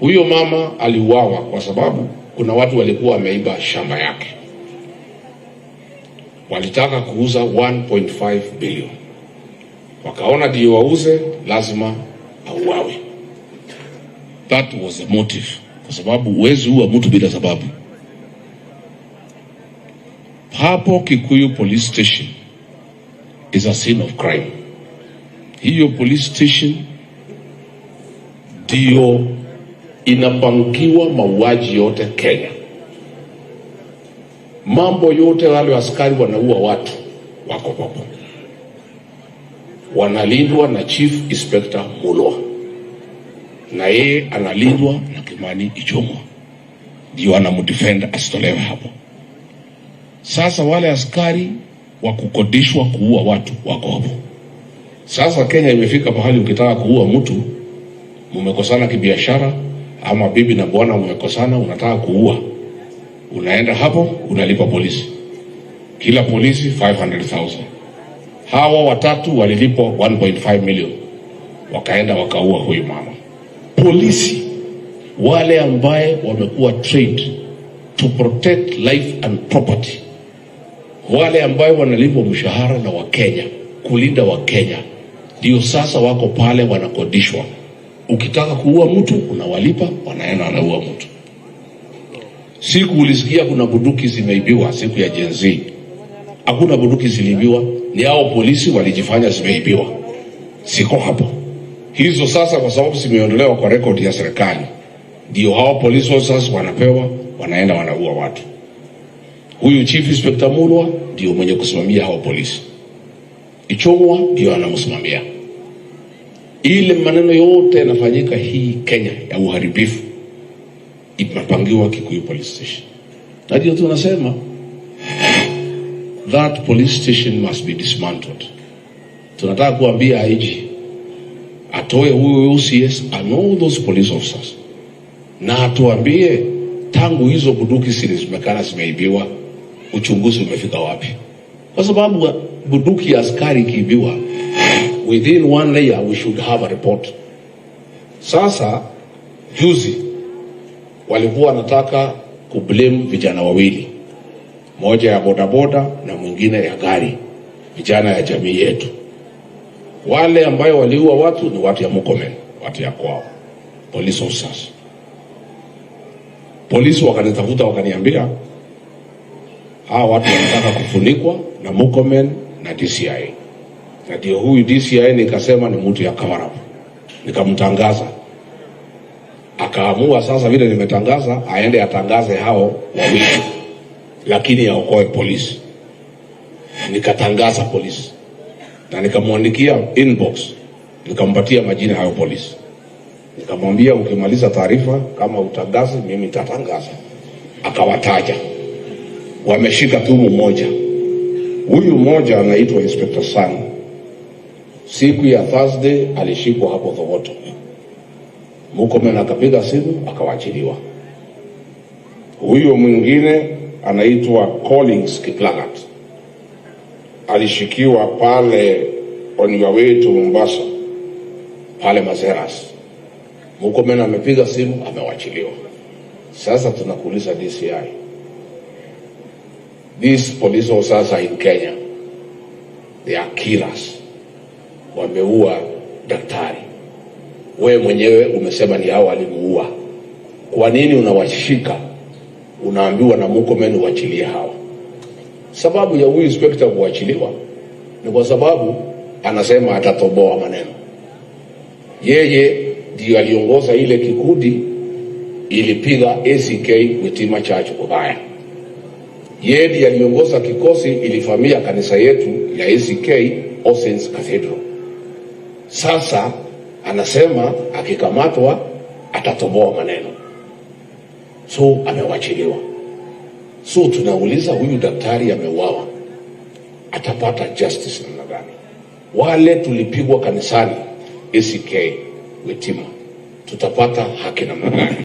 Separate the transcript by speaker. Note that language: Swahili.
Speaker 1: Huyo mama aliuawa kwa sababu kuna watu walikuwa wameiba shamba yake, walitaka kuuza 1.5 bilioni, wakaona ndio wauze lazima auawe. That was the motive, kwa sababu huwezi ua mtu bila sababu. Hapo Kikuyu Police Station is a scene of crime. Hiyo police station ndio inapangiwa mauaji yote Kenya. Mambo yote wale askari wanaua watu wako hapo, wanalindwa na Chief Inspector Mulwa, na yeye analindwa na Kimani Ichung'wah, ndio anamdefend asitolewe hapo. Sasa wale askari wa kukodishwa kuua watu wako hapo. Sasa Kenya imefika mahali ukitaka kuua mtu, mumekosana kibiashara ama bibi na bwana mumekosana, unataka kuua, unaenda hapo unalipa polisi, kila polisi 500,000. Hawa watatu walilipwa 1.5 million, wakaenda wakaua huyu mama. Polisi wale ambaye wamekuwa trained to protect life and property, wale ambaye wanalipwa mshahara na Wakenya kulinda Wakenya, ndio sasa wako pale wanakodishwa. Ukitaka kuua mtu unawalipa, wanaenda wanaua mtu. Siku ulisikia kuna bunduki zimeibiwa siku ya Gen Z? Hakuna bunduki ziliibiwa, ni hao polisi walijifanya zimeibiwa. Siko hapo. Hizo sasa kwa sababu zimeondolewa kwa record ya serikali, ndio hao police officers wanapewa, wanaenda wanaua watu. Huyu Chief Inspector Mulwa ndio mwenye kusimamia hao polisi, Ichung'wah ndio anamsimamia. Ile maneno yote yanafanyika hii Kenya ya uharibifu imepangiwa Kikuyu Police Station. Na ndio tunasema that police station must be dismantled. Tunataka kuambia IG atoe huyo OCS and all those police officers, na atuambie tangu hizo bunduki zimekana zimeibiwa, uchunguzi umefika wapi? Kwa sababu bunduki ya askari kiibiwa, within 1 year we should have a report. Sasa juzi walikuwa wanataka kublame vijana wawili, moja ya bodaboda na mwingine ya gari, vijana ya jamii yetu. Wale ambayo waliua watu ni watu ya Murkomen, watu ya kwao, police officers. Polisi wakanitafuta wakaniambia hawa watu wanataka kufunikwa na Murkomen na DCI. Na ndio huyu DCI nikasema ni mtu ya cover-up, nikamtangaza. Akaamua sasa vile nimetangaza aende atangaze hao wawili, lakini aokoe polisi. Nikatangaza polisi na nikamwandikia inbox, nikampatia majina hayo polisi. Nikamwambia ukimaliza taarifa kama utangaze mimi nitatangaza. Akawataja. Wameshika tu mmoja. Huyu mmoja anaitwa Inspector Sang. Siku ya Thursday alishikwa hapo Thogoto. Murkomen akapiga simu akawaachiliwa. Huyo mwingine anaitwa Collins Kiplagat. Alishikiwa pale on your way to Mombasa, pale Mazeras. Murkomen amepiga simu amewachiliwa. Sasa tunakuuliza DCI, these police officers are in Kenya, they are killers. Wameua daktari. Wewe mwenyewe umesema ni hao walimuua. Kwa nini unawashika? Unaambiwa na Murkomen uachilie hao. Sababu ya huyu inspector kuachiliwa ni kwa sababu anasema atatoboa maneno. Yeye ndio aliongoza ile kikundi ilipiga ACK Witima Church Ubaya. Yeye ndiye aliongoza kikosi ilifamia kanisa yetu ya ACK All Saints Cathedral. Sasa anasema akikamatwa atatoboa maneno. So amewachiliwa. So tunauliza huyu daktari ameuawa, atapata justice namna gani? Wale tulipigwa kanisani ACK Witima, tutapata haki namna gani?